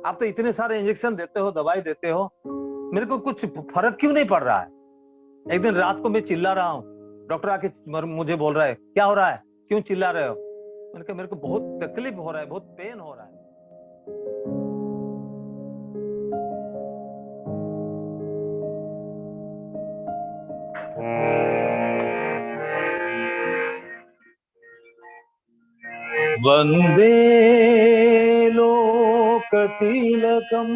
आप तो इतने सारे इंजेक्शन देते हो, दवाई देते हो, मेरे को कुछ फर्क क्यों नहीं पड़ रहा है? एक दिन रात को मैं चिल्ला रहा हूँ, डॉक्टर आके मुझे बोल रहा है क्या हो रहा है, क्यों चिल्ला रहे हो? मैंने कहा मेरे को बहुत तकलीफ हो रहा है, बहुत पेन हो रहा है। वंदे लोकतिलकम्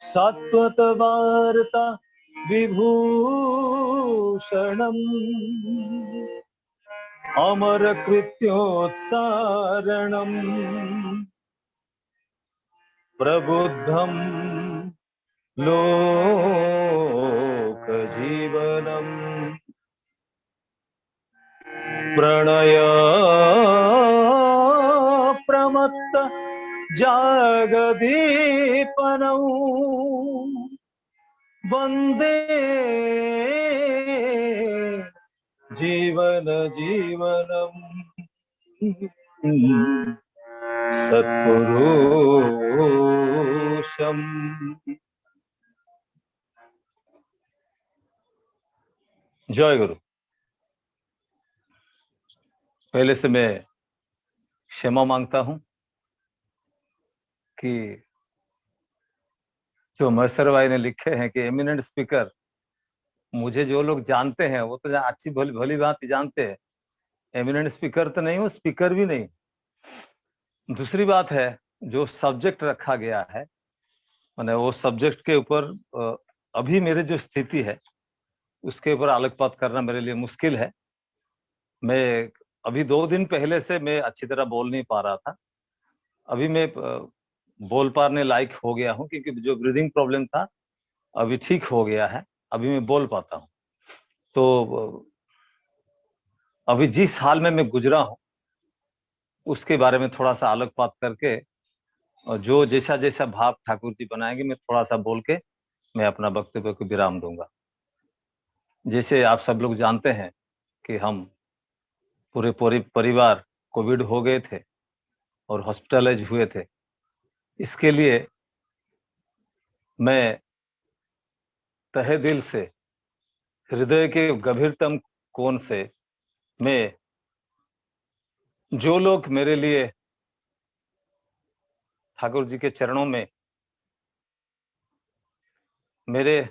सत्वतवार्ता विभूषणम् अमरकृत्योत्सारणम् प्रबुद्धम् लोकजीवनम् प्रणय प्रमत्त जागदीपनौ वंदे जीवन जीवनम् सत्पुरुषम्। जय गुरु। पहले से मैं क्षमा मांगता हूं कि जो महेश्वर भाई ने लिखे हैं कि एमिनेंट स्पीकर, मुझे जो लोग जानते हैं वो तो अच्छी भली भली बात जानते हैं, एमिनेंट स्पीकर तो नहीं हूँ, स्पीकर भी नहीं। दूसरी बात है, जो सब्जेक्ट रखा गया है, मैंने वो सब्जेक्ट के ऊपर अभी मेरे जो स्थिति है उसके ऊपर आलोकपात करना मेरे लिए मुश्किल है। मैं अभी 2 दिन पहले से मैं अच्छी तरह बोल नहीं पा रहा था, अभी मैं बोल पाने लायक हो गया हूँ, क्योंकि जो ब्रीदिंग प्रॉब्लम था अभी ठीक हो गया है, अभी मैं बोल पाता हूँ। तो अभी जिस हाल में मैं गुजरा हूँ उसके बारे में थोड़ा सा आलोकपात करके, और जो जैसा जैसा भाव ठाकुर जी बनाएंगे मैं थोड़ा सा बोल के मैं अपना वक्तव्य को विराम दूंगा। जैसे आप सब लोग जानते हैं कि हम पूरे परिवार कोविड हो गए थे और हॉस्पिटलाइज हुए थे। इसके लिए मैं तहे दिल से, हृदय के गभीरतम कोण से, मैं जो लोग मेरे लिए ठाकुर जी के चरणों में मेरे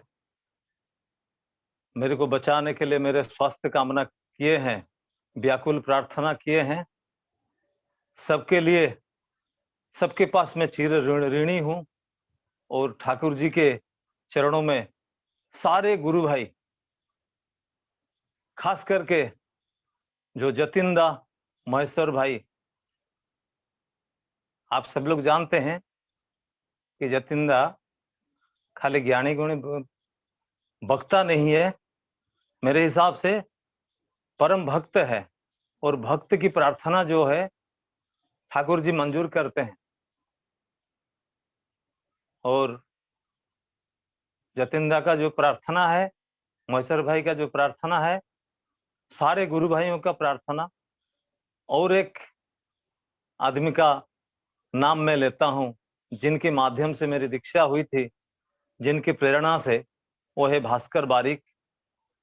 को बचाने के लिए मेरे स्वास्थ्य कामना किए हैं, व्याकुल प्रार्थना किए हैं, सबके लिए, सबके पास मैं चिर ऋणी हूं। और ठाकुर जी के चरणों में सारे गुरु भाई, खास करके जो जतिनदा, महेश्वर भाई, आप सब लोग जानते हैं कि जतिनदा खाली ज्ञानी गुणी वक्ता नहीं है, मेरे हिसाब से परम भक्त है। और भक्त की प्रार्थना जो है ठाकुर जी मंजूर करते हैं। और जतिनदा का जो प्रार्थना है, महेश्वर भाई का जो प्रार्थना है, सारे गुरु भाइयों का प्रार्थना, और एक आदमी का नाम मैं लेता हूं जिनके माध्यम से मेरी दीक्षा हुई थी, जिनकी प्रेरणा से, वो है भास्कर बारिक।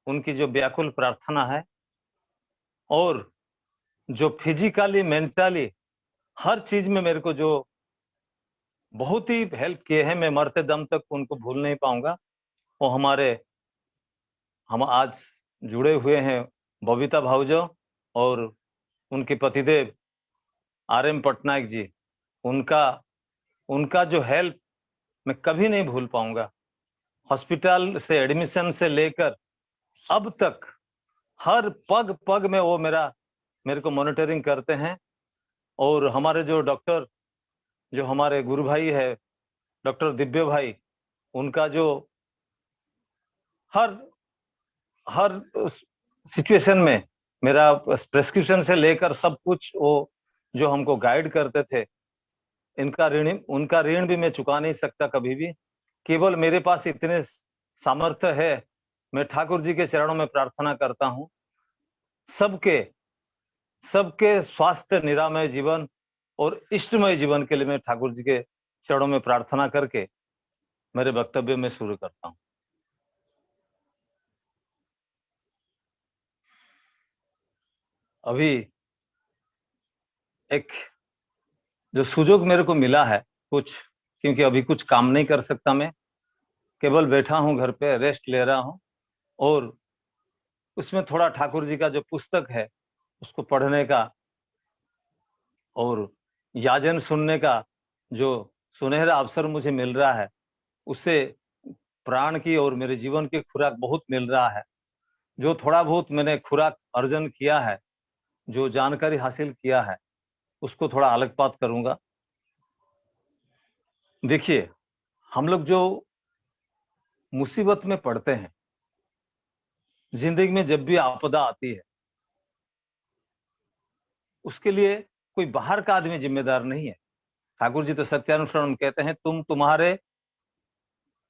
उनकी जो व्याकुल प्रार्थना है, और जो फिजिकली मेंटली हर चीज में मेरे को जो बहुत ही हेल्प किए हैं, मैं मरते दम तक उनको भूल नहीं पाऊंगा। वो हम आज जुड़े हुए हैं बबीता भाऊजो और उनके पतिदेव RM पटनायक जी। उनका उनका जो हेल्प मैं कभी नहीं भूल पाऊंगा। हॉस्पिटल से एडमिशन से लेकर अब तक हर पग पग में वो मेरे को मॉनिटरिंग करते हैं। और हमारे जो डॉक्टर, जो हमारे गुरु भाई है डॉक्टर दिव्य भाई, उनका जो हर हर सिचुएशन में मेरा प्रेस्क्रिप्शन से लेकर सब कुछ वो जो हमको गाइड करते थे, उनका ऋण भी मैं चुका नहीं सकता कभी भी। केवल मेरे पास इतने सामर्थ्य है, मैं ठाकुर जी के चरणों में प्रार्थना करता हूँ सबके सबके स्वास्थ्य निरामय जीवन और इष्टमय जीवन के लिए मैं ठाकुर जी के चरणों में प्रार्थना करके मेरे वक्तव्य में शुरू करता हूं। अभी एक जो सुयोग मेरे को मिला है कुछ, क्योंकि अभी कुछ काम नहीं कर सकता, मैं केवल बैठा हूं घर पे, रेस्ट ले रहा हूं, और उसमें थोड़ा ठाकुर जी का जो पुस्तक है उसको पढ़ने का और याजन सुनने का जो सुनहरा अवसर मुझे मिल रहा है, उससे प्राण की और मेरे जीवन की खुराक बहुत मिल रहा है। जो थोड़ा बहुत मैंने खुराक अर्जन किया है, जो जानकारी हासिल किया है, उसको थोड़ा आलोकपात करूंगा। देखिए, हम लोग जो मुसीबत में पड़ते हैं, जिंदगी में जब भी आपदा आती है, उसके लिए कोई बाहर का आदमी जिम्मेदार नहीं है। ठाकुर जी तो सत्यानुसरण कहते हैं, तुम तुम्हारे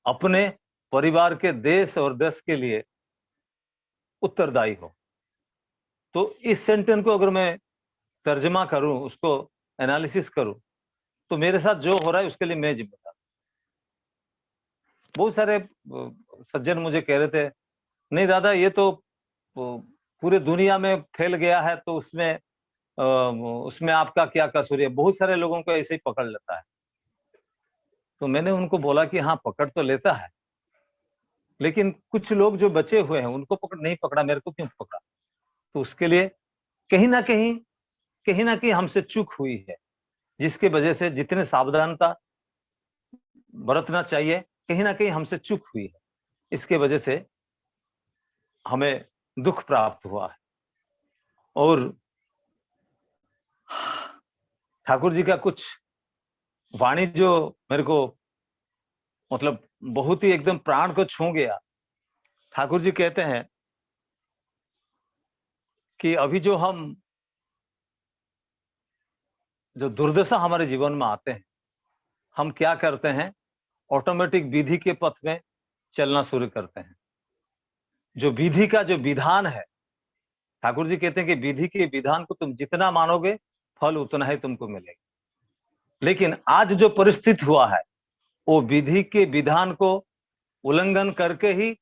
अपने परिवार के देश और देश के लिए उत्तरदायी हो। तो इस सेंटेंस को अगर मैं तर्जमा करूं, उसको एनालिसिस करूं, तो मेरे साथ जो हो रहा है उसके लिए मैं जिम्मेदार। बहुत सारे सज्जन मुझे कह रहे थे, नहीं दादा ये तो पूरे दुनिया में फैल गया है, तो उसमें आपका क्या कसूर है। बहुत सारे लोगों को ऐसे ही पकड़ लेता है। तो मैंने उनको बोला कि हाँ, पकड़ तो लेता है, लेकिन कुछ लोग जो बचे हुए हैं उनको नहीं पकड़ा, मेरे को क्यों पकड़ा? तो उसके लिए कहीं ना कहीं हमसे चूक हुई है, जिसकी वजह से जितने सावधानता बरतना चाहिए, कहीं ना कहीं हमसे चूक हुई है। इसके वजह से हमें दुख प्राप्त हुआ है। और ठाकुर जी का कुछ वाणी जो मेरे को मतलब बहुत ही एकदम प्राण को छू गया। ठाकुर जी कहते हैं कि अभी जो दुर्दशा हमारे जीवन में आते हैं, हम क्या करते हैं? ऑटोमेटिक विधि के पथ में चलना शुरू करते हैं। जो विधि का जो विधान है, ठाकुर जी कहते हैं कि विधि के विधान को तुम जितना मानोगे, फल उतना ही तुमको मिलेगा। लेकिन आज जो परिस्थिति हुआ है, वो विधि के विधान को उल्लंघन करके ही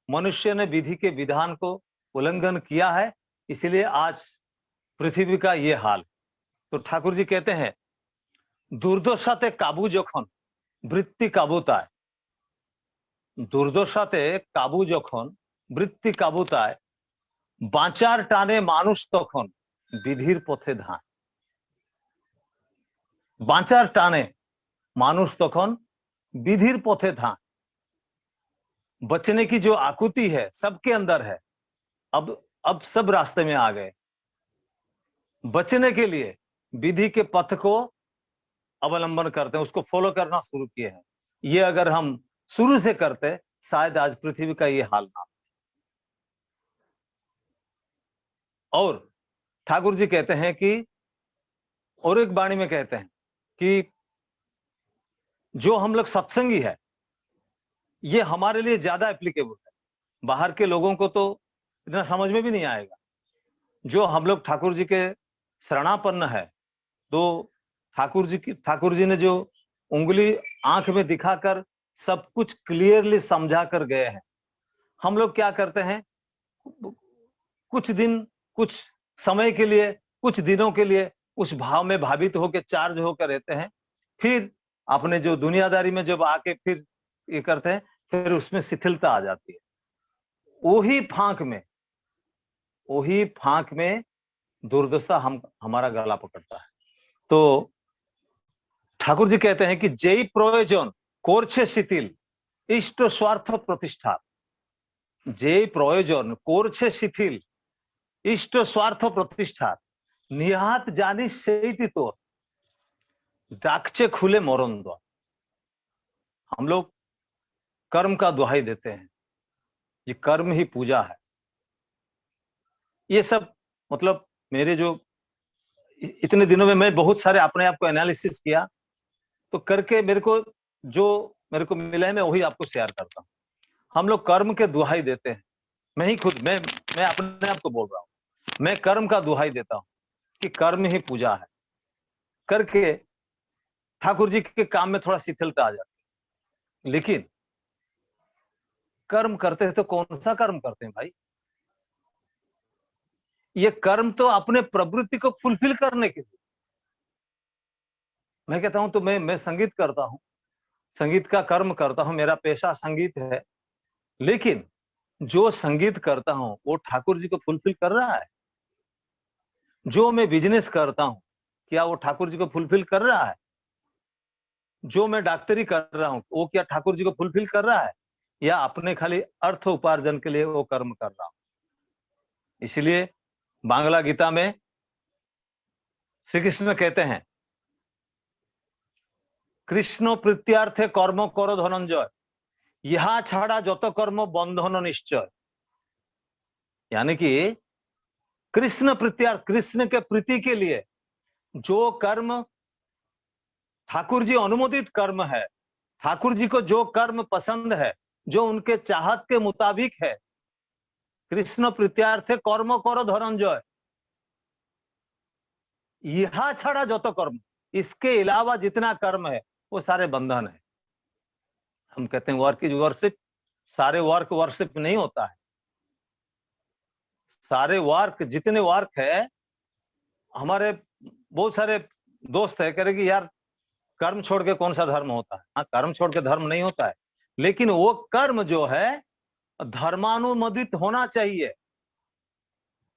मनुष्य ने विधि के विधान को उल्लंघन किया है। इसलिए आज पृथ्वी का ये हाल। तो ठाकुर जी कहते हैं, दुर्दशाते काबू जखन वृत्ति काबूताय, दुर्दशाते काबू जखन वृत्ति काबूताय, বাঁচার টানে মানুষ তখন বিধির পথে ধায়। বাঁচার টানে মানুষ তখন विधिर पथे था। बचने की जो आकुति है सबके अंदर है, अब सब रास्ते में आ गए। बचने के लिए विधि के पथ को अवलंबन करते हैं, उसको फॉलो करना शुरू किए हैं। ये अगर हम शुरू से करते, शायद आज पृथ्वी का ये हाल ना। और ठाकुर जी कहते हैं कि, और एक वाणी में कहते हैं कि जो हम लोग सत्संगी है, ये हमारे लिए ज्यादा एप्लीकेबल है। बाहर के लोगों को तो इतना समझ में भी नहीं आएगा। जो हम लोग ठाकुर जी के शरणापन्न है, तो ठाकुर जी ने जो उंगली आंख में दिखाकर सब कुछ क्लियरली समझा कर गए हैं। हम लोग क्या करते हैं? कुछ दिन, कुछ समय के लिए, कुछ दिनों के लिए उस भाव में भावित होकर चार्ज होकर रहते हैं, फिर अपने जो दुनियादारी में जब आके फिर ये करते हैं, फिर उसमें शिथिलता आ जाती है। वही फांक में दुर्दशा हमारा गला पकड़ता है। तो ठाकुर जी कहते हैं कि जेई प्रयोजन कोरछे शिथिल इष्ट स्वार्थ प्रतिष्ठा, जेई प्रयोजन कोरछे शिथिल इष्ट स्वार्थ प्रतिष्ठा, निहात जानी सेइटी तो डाकचे खुले मरण द्वार। हम लोग कर्म का दुहाई देते हैं, ये कर्म ही पूजा है। ये सब मतलब मेरे जो इतने दिनों में मैं बहुत सारे अपने आप को एनालिसिस किया, तो करके मेरे को मिला है, मैं वही आपको शेयर करता हूँ। हम लोग कर्म के दुहाई देते हैं। मैं अपने आप को बोल रहा हूँ, मैं कर्म का दुहाई देता हूँ कि कर्म ही पूजा है। करके ठाकुर जी के काम में थोड़ा शिथिलता आ जाती। लेकिन कर्म करते हैं तो कौन सा कर्म करते हैं भाई? ये कर्म तो अपने प्रवृत्ति को फुलफिल करने के लिए। मैं कहता हूं तो मैं संगीत करता हूं, संगीत का कर्म करता हूं, मेरा पेशा संगीत है। लेकिन जो संगीत करता हूं वो ठाकुर जी को फुलफिल कर रहा है? जो मैं बिजनेस करता हूं क्या वो ठाकुर जी को फुलफिल कर रहा है? जो मैं डॉक्टरी कर रहा हूं वो क्या ठाकुर जी को फुलफिल कर रहा है, या अपने खाली अर्थ उपार्जन के लिए वो कर्म कर रहा हूं? इसलिए बांग्ला गीता में श्री कृष्ण कहते हैं, कृष्ण प्रीत्यार्थे कर्म करो धनंजय, यहा छाड़ा जत कर्म बंधन निश्चय। यानी कि कृष्ण प्रीत्यार्थ, कृष्ण के प्रीति के लिए जो कर्म ठाकुर जी अनुमोदित कर्म है, ठाकुर जी को जो कर्म पसंद है, जो उनके चाहत के मुताबिक है, कृष्ण प्रीत्यार्थे कर्म करो धनंजय, यह छड़ा जत कर्म, इसके अलावा जितना कर्म है वो सारे बंधन है। हम कहते हैं वर्क इज वर्शिप, सारे वर्क वर्शिप नहीं होता है। सारे वर्क, जितने वर्क है, हमारे बहुत सारे दोस्त है कह रहे कि यार कर्म छोड़ के कौन सा धर्म होता है? हाँ, कर्म छोड़ के धर्म नहीं होता है, लेकिन वो कर्म जो है धर्मानुमोदित होना चाहिए।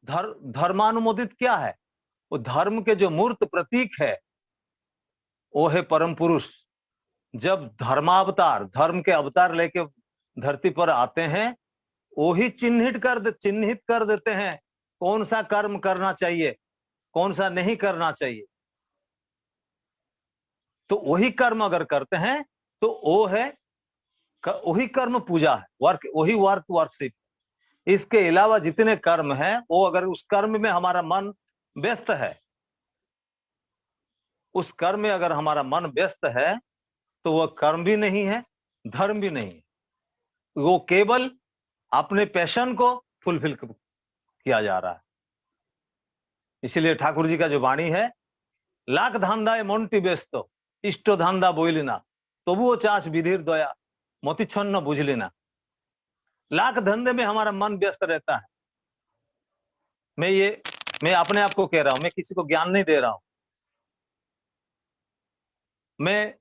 धर्मानुमोदित क्या है? वो धर्म के जो मूर्त प्रतीक है वो है परम पुरुष। जब धर्मावतार, धर्म के अवतार लेके धरती पर आते हैं, वो ही चिन्हित कर देते हैं कौन सा कर्म करना चाहिए, कौन सा नहीं करना चाहिए। तो वही कर्म अगर करते हैं तो वो है, वही कर्म पूजा है, वर्क, वही वर्क वर्कशिप। इसके अलावा जितने कर्म हैं वो अगर उस कर्म में हमारा मन व्यस्त है, उस कर्म में अगर हमारा मन व्यस्त है तो वह कर्म भी नहीं है, धर्म भी नहीं है, वो केवल अपने पैशन को फुलफिल किया जा रहा है। इसीलिए ठाकुर जी का जो वाणी है, लाख धांधाए मनटी व्यस्त, इष्ट धांधा बोलिना, तबुओ चाच विधिर दया, मोतिछन्न बुझलिना। लाख धंधे में हमारा मन व्यस्त रहता है। मैं अपने आप को कह रहा हूं, मैं किसी को ज्ञान नहीं दे रहा हूं। मैं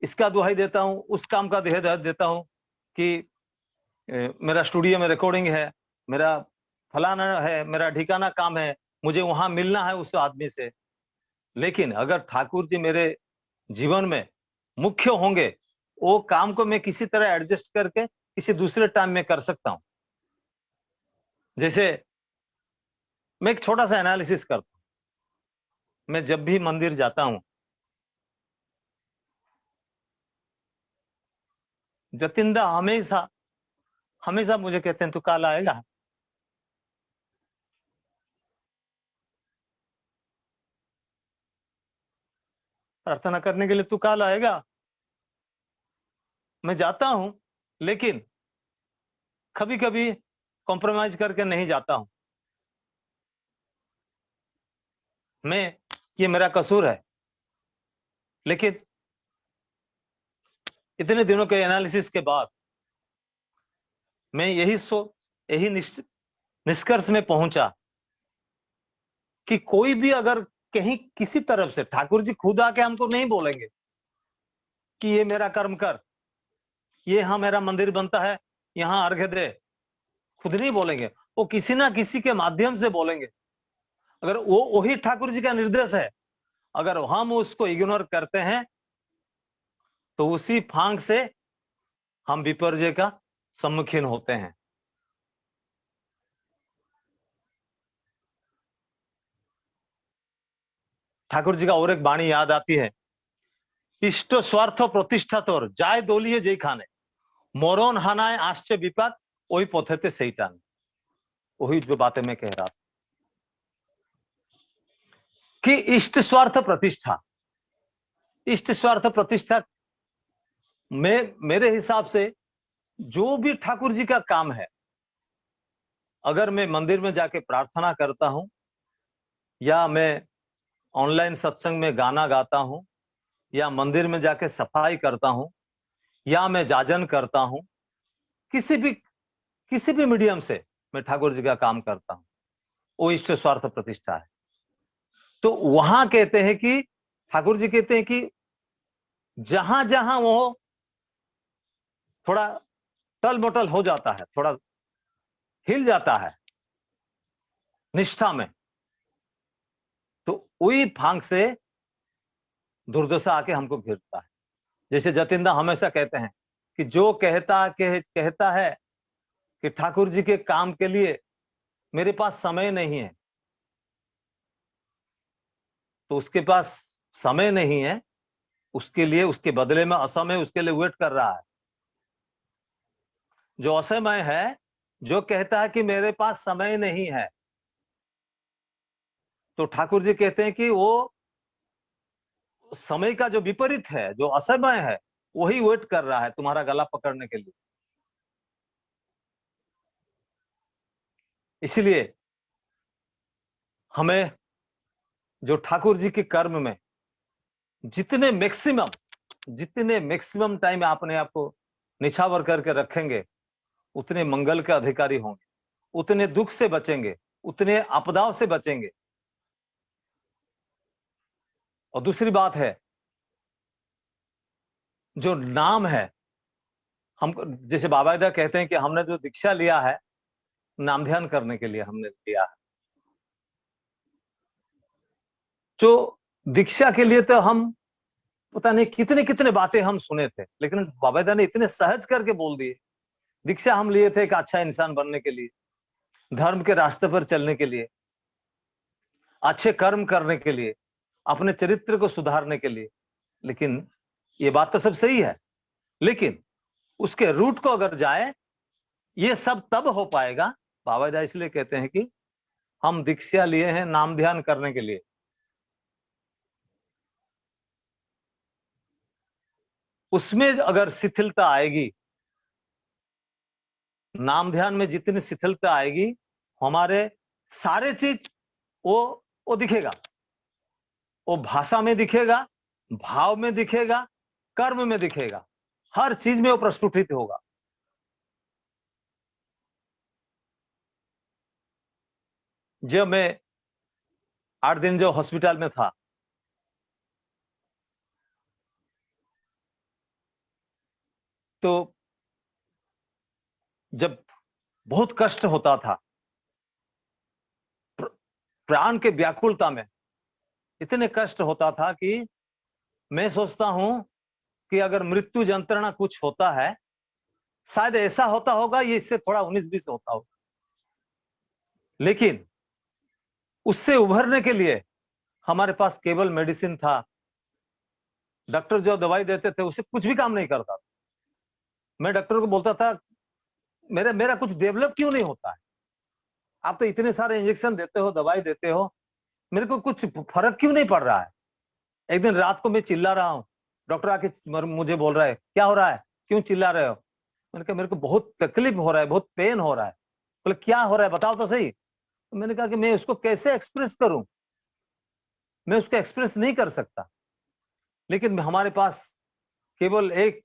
इसका दुहाई देता हूं, उस काम का देता हूं कि मेरा स्टूडियो में रिकॉर्डिंग है, मेरा फलाना है, मेरा ठिकाना काम है, मुझे वहां मिलना है उस आदमी से। लेकिन अगर ठाकुर जी मेरे जीवन में मुख्य होंगे, वो काम को मैं किसी तरह एडजस्ट करके किसी दूसरे टाइम में कर सकता हूं। जैसे मैं एक छोटा सा एनालिसिस करता हूं। मैं जब भी मंदिर जाता हूं, जतिंदा हमेशा हमेशा मुझे कहते हैं तू कल आएगा। प्रार्थना करने के लिए तू कल आएगा। मैं जाता हूं, लेकिन कभी कभी कॉम्प्रोमाइज करके नहीं जाता हूं। मैं, ये मेरा कसूर है, लेकिन इतने दिनों के एनालिसिस के बाद मैं यही निष्कर्ष में पहुंचा कि कोई भी अगर कहीं किसी तरफ से, ठाकुर जी खुद आके हमको नहीं बोलेंगे कि ये मेरा कर्म कर, ये हाँ मेरा मंदिर बनता है, यहाँ अर्घ्य दे, खुद नहीं बोलेंगे, वो किसी ना किसी के माध्यम से बोलेंगे। अगर वो वही ठाकुर जी का निर्देश है, अगर हम उसको इग्नोर करते हैं तो उसी फांक से हम विपर्जय का सम्मुखीन होते हैं। ठाकुर जी का और एक वाणी याद आती है, इष्ट स्वार्थ प्रतिष्ठा तोर जाय दलिए जेई खाने, मरण हानाय आसचे विपाक ওই পথেতে সেই টান। वही जो बातें मैं कह रहा था कि इष्ट स्वार्थ प्रतिष्ठा, इष्ट स्वार्थ प्रतिष्ठा में मेरे हिसाब से जो भी ठाकुर जी का काम है, अगर मैं मंदिर में जाके प्रार्थना करता हूं या मैं ऑनलाइन सत्संग में गाना गाता हूं, या मंदिर में जाके सफाई करता हूं, या मैं जाजन करता हूं, किसी भी मीडियम से मैं ठाकुर जी का काम करता हूं, वो इष्ट स्वार्थ प्रतिष्ठा है। तो वहां कहते हैं कि ठाकुर जी कहते हैं कि जहां जहां वो थोड़ा टल मटल हो जाता है, थोड़ा हिल जाता है निष्ठा में, तो वही फांक से दुर्दशा आके हमको घेरता है। जैसे जतिंदा हमेशा कहते हैं कि जो कहता है कि ठाकुर जी के काम के लिए मेरे पास समय नहीं है, तो उसके पास समय नहीं है, उसके लिए उसके बदले में असमय उसके लिए वेट कर रहा है। जो असमय है, जो कहता है कि मेरे पास समय नहीं है, तो ठाकुर जी कहते हैं कि वो समय का जो विपरीत है, जो असमय है, वही वेट कर रहा है तुम्हारा गला पकड़ने के लिए। इसलिए हमें जो ठाकुर जी के कर्म में जितने मैक्सिमम टाइम अपने आप को निछावर करके रखेंगे, उतने मंगल के अधिकारी होंगे, उतने दुख से बचेंगे, उतने आपदाओं से बचेंगे। और दूसरी बात है, जो नाम है, हम जैसे बाबाईदा कहते हैं कि हमने जो दीक्षा लिया है, नाम ध्यान करने के लिए हमने लिया है। जो दीक्षा के लिए तो हम पता नहीं कितने कितने बातें हम सुने थे, लेकिन बाबाईदा ने इतने सहज करके बोल दिए। दीक्षा हम लिए थे एक अच्छा इंसान बनने के लिए, धर्म के रास्ते पर चलने के लिए, अच्छे कर्म करने के लिए, अपने चरित्र को सुधारने के लिए। लेकिन ये बात तो सब सही है, लेकिन उसके रूट को अगर जाए, ये सब तब हो पाएगा। बाबाईदा इसलिए कहते हैं कि हम दीक्षा लिए हैं नाम ध्यान करने के लिए। उसमें अगर शिथिलता आएगी, नाम ध्यान में जितनी शिथिलता आएगी, हमारे सारे चीज वो वो दिखेगा। वो भाषा में दिखेगा, भाव में दिखेगा, कर्म में दिखेगा, हर चीज में वो प्रस्फुटित होगा। जब मैं 8 दिन जो हॉस्पिटल में था, तो जब बहुत कष्ट होता था, प्राण के व्याकुलता में इतने कष्ट होता था कि मैं सोचता हूं कि अगर मृत्यु यंत्रणा कुछ होता है, शायद ऐसा होता होगा, ये इससे थोड़ा 19-20 होता होगा। लेकिन उससे उभरने के लिए हमारे पास केवल मेडिसिन था। डॉक्टर जो दवाई देते थे उससे कुछ भी काम नहीं करता था। मैं डॉक्टर को बोलता था, मेरा मेरा कुछ डेवलप क्यों नहीं होता है? आप तो इतने सारे इंजेक्शन देते हो, दवाई देते हो, मेरे को कुछ फर्क क्यों नहीं पड़ रहा है? एक दिन रात को मैं चिल्ला रहा हूँ, डॉक्टर आके मुझे बोल रहा है, क्या हो रहा है, क्यों चिल्ला रहे हो? मैंने कहा मेरे को बहुत तकलीफ हो रहा है, बहुत पेन हो रहा है। बोले क्या हो रहा है, बताओ तो सही। तो मैंने कहा कि मैं उसको कैसे एक्सप्रेस करूं, मैं उसको एक्सप्रेस नहीं कर सकता। लेकिन हमारे पास केवल एक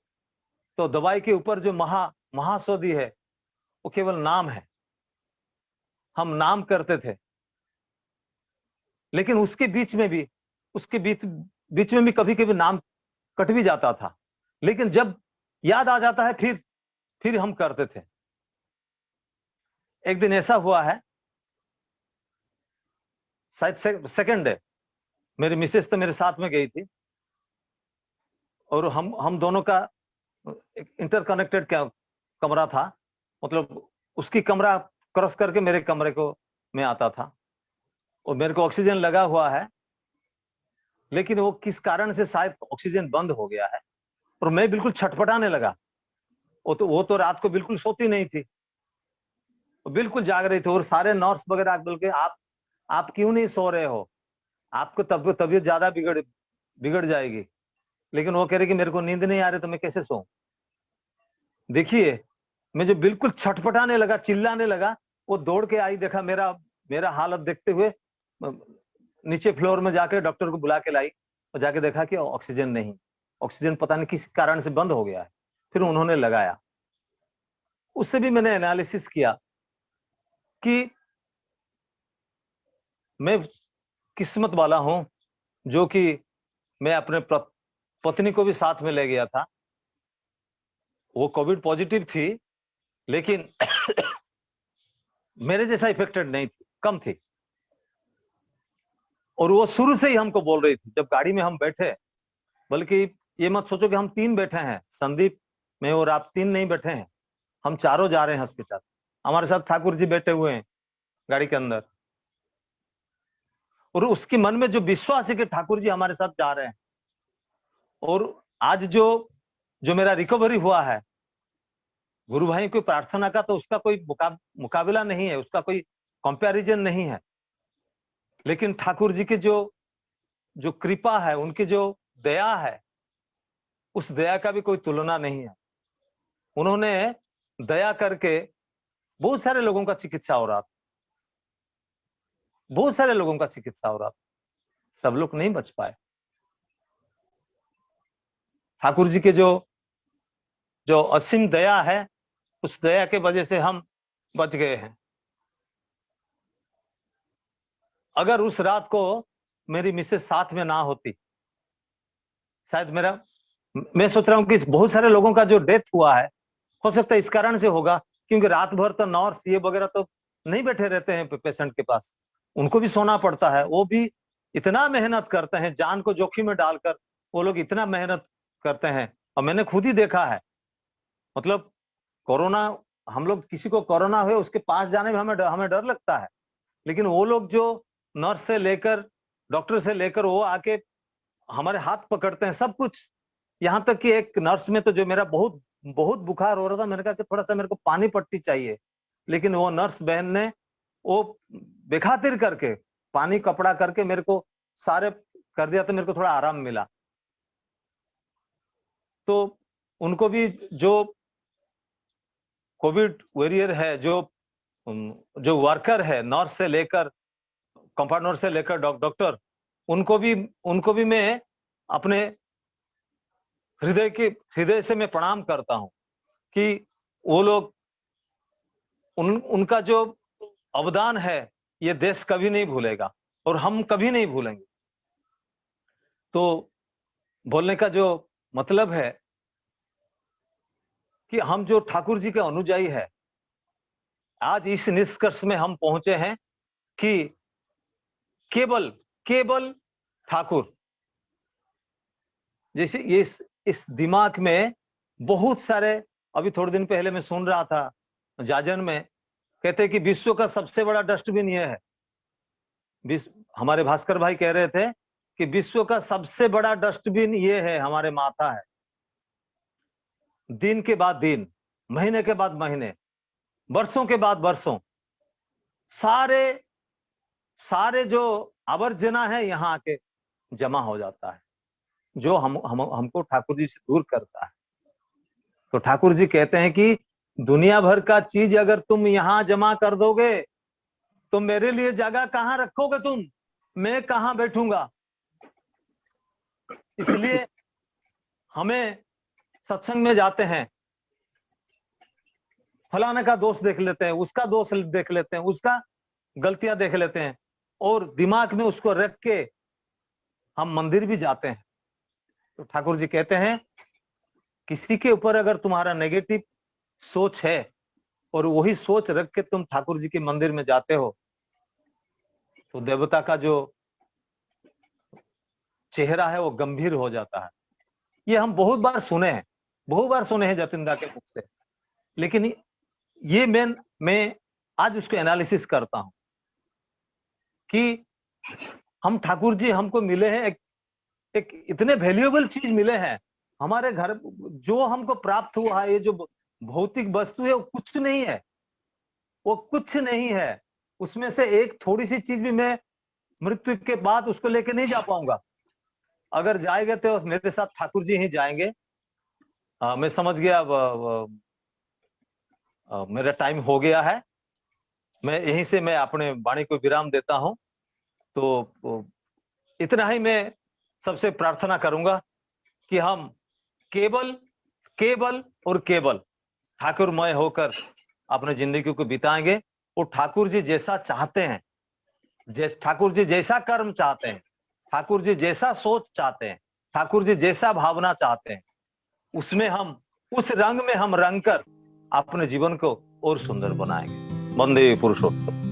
तो दवाई के ऊपर जो महासौदी है, वो केवल नाम है। हम नाम करते थे, लेकिन उसके बीच में भी कभी कभी नाम कट भी जाता था। लेकिन जब याद आ जाता है, फिर हम करते थे। एक दिन ऐसा हुआ है, शायद सेकंड डे, मेरी मिसेस तो मेरे साथ में गई थी, और हम दोनों का इंटरकनेक्टेड कमरा था। मतलब उसकी कमरा क्रॉस करके मेरे कमरे को मैं आता था, और मेरे को ऑक्सीजन लगा हुआ है, लेकिन वो किस कारण से शायद ऑक्सीजन बंद हो गया है, और मैं बिल्कुल छटपटाने लगा। वो तो रात को बिल्कुल सोती नहीं थी, वो बिल्कुल जाग रही थी, और सारे नर्स वगैरह बोल के, आप क्यों नहीं सो रहे हो, आपको तबीयत ज्यादा बिगड़ जाएगी। लेकिन वो कह रही कि मेरे को नींद नहीं आ रही, तो मैं कैसे सोऊं? देखिए, मैं जो बिल्कुल छटपटाने लगा, चिल्लाने लगा, वो दौड़ के आई, देखा मेरा मेरा हालत देखते हुए नीचे फ्लोर में जाके डॉक्टर को बुला के लाई और जाके देखा कि ऑक्सीजन नहीं, ऑक्सीजन पता नहीं किस कारण से बंद हो गया है। फिर उन्होंने लगाया। उससे भी मैंने एनालिसिस किया कि मैं किस्मत वाला हूं जो कि मैं अपने पत्नी को भी साथ में ले गया था। वो कोविड पॉजिटिव थी, लेकिन मेरे जैसा इफेक्टेड नहीं थी, कम थी। और वो शुरू से ही हमको बोल रही थी, जब गाड़ी में हम बैठे, बल्कि ये मत सोचो कि हम 3 बैठे हैं, संदीप, मैं और आप 3 नहीं बैठे हैं, हम चारों जा रहे हैं हॉस्पिटल। हमारे साथ ठाकुर जी बैठे हुए हैं गाड़ी के अंदर। और उसके मन में जो विश्वास है कि ठाकुर जी हमारे साथ जा रहे हैं। और आज जो जो मेरा रिकवरी हुआ है, गुरु भाई की प्रार्थना का तो उसका कोई मुकाबला नहीं है, उसका कोई कंपैरिजन नहीं है। लेकिन ठाकुर जी की जो जो कृपा है, उनकी जो दया है, उस दया का भी कोई तुलना नहीं है। उन्होंने दया करके बहुत सारे लोगों का चिकित्सा हो रहा था, बहुत सारे लोगों का चिकित्सा हो रहा था, सब लोग नहीं बच पाए। ठाकुर जी के जो जो असीम दया है, उस दया के वजह से हम बच गए हैं। अगर उस रात को मेरी मिसेस साथ में ना होती, शायद मैं सोच रहा हूं कि बहुत सारे लोगों का जो डेथ हुआ है, हो सकता है इस कारण से होगा, क्योंकि रात भर तो नर्स ये वगैरह तो नहीं बैठे रहते हैं पेशेंट के पास, उनको भी सोना पड़ता है। वो भी इतना मेहनत करते हैं, जान को जोखिम में डालकर वो लोग इतना मेहनत करते हैं। और मैंने खुद ही देखा है, मतलब कोरोना, हम लोग किसी को कोरोना हुए उसके पास जाने में हमें डर लगता है, लेकिन वो लोग जो नर्स से लेकर डॉक्टर से लेकर वो आके हमारे हाथ पकड़ते हैं सब कुछ। यहाँ तक कि एक नर्स में तो जो मेरा बहुत बहुत बुखार हो रहा था, मैंने कहा कि थोड़ा सा मेरे को पानी पट्टी चाहिए, लेकिन वो नर्स बहन ने वो बेखातिर करके पानी कपड़ा करके मेरे को सारे कर दिया, तो मेरे को थोड़ा आराम मिला। तो उनको भी जो कोविड वॉरियर है, जो जो वर्कर है, नर्स से लेकर कंपाउंडर से लेकर डॉक्टर, उनको भी मैं अपने हृदय से मैं प्रणाम करता हूं कि वो लोग उनका जो अवदान है ये देश कभी नहीं भूलेगा और हम कभी नहीं भूलेंगे। तो बोलने का जो मतलब है कि हम जो ठाकुर जी के अनुयायी है, आज इस निष्कर्ष में हम पहुंचे हैं कि केवल केवल ठाकुर, जैसे ये इस दिमाग में बहुत सारे, अभी थोड़े दिन पहले मैं सुन रहा था जाजन में, कहते हैं कि विश्व का सबसे बड़ा डस्टबिन ये है। हमारे भास्कर भाई कह रहे थे कि विश्व का सबसे बड़ा डस्टबिन ये है, हमारे माथा है। दिन के बाद दिन, महीने के बाद महीने, वर्षों के बाद वर्षों, सारे सारे जो आवर्जना है यहाँ आके जमा हो जाता है, जो हमको ठाकुर जी से दूर करता है। तो ठाकुर जी कहते हैं कि दुनिया भर का चीज अगर तुम यहाँ जमा कर दोगे तो मेरे लिए जगह कहाँ रखोगे तुम, मैं कहाँ बैठूंगा। इसलिए हमें सत्संग में जाते हैं, फलाने का दोष देख लेते हैं, उसका दोष देख लेते हैं, उसका गलतियां देख लेते हैं, और दिमाग में उसको रख के हम मंदिर भी जाते हैं। तो ठाकुर जी कहते हैं किसी के ऊपर अगर तुम्हारा नेगेटिव सोच है और वही सोच रख के तुम ठाकुर जी के मंदिर में जाते हो, तो देवता का जो चेहरा है वो गंभीर हो जाता है। ये हम बहुत बार सुने हैं, बहुत बार सुने हैं जतिनदा के मुख से, लेकिन ये मैं आज उसको एनालिसिस करता हूं कि हम ठाकुर जी हमको मिले हैं, एक इतने वैल्यूएबल चीज मिले हैं हमारे घर। जो हमको प्राप्त हुआ है, ये जो भौतिक वस्तु है, वो कुछ नहीं है, वो कुछ नहीं है। उसमें से एक थोड़ी सी चीज भी मैं मृत्यु के बाद उसको लेके नहीं जा पाऊंगा। अगर जाएंगे तो मेरे साथ ठाकुर जी ही जाएंगे। मैं समझ गया, मेरा टाइम हो गया है। मैं यहीं से मैं अपने वाणी को विराम देता हूं। तो इतना ही मैं सबसे प्रार्थना करूंगा कि हम केवल केवल और केवल ठाकुरमय होकर अपने जिंदगी को बिताएंगे। और ठाकुर जी जैसा चाहते हैं, ठाकुर जी जैसा कर्म चाहते हैं, ठाकुर जी जैसा सोच चाहते हैं, ठाकुर जी जैसा भावना चाहते हैं, उसमें हम उस रंग में हम रंग कर अपने जीवन को और सुंदर बनाएंगे। वंदे पुरुषोत्तम।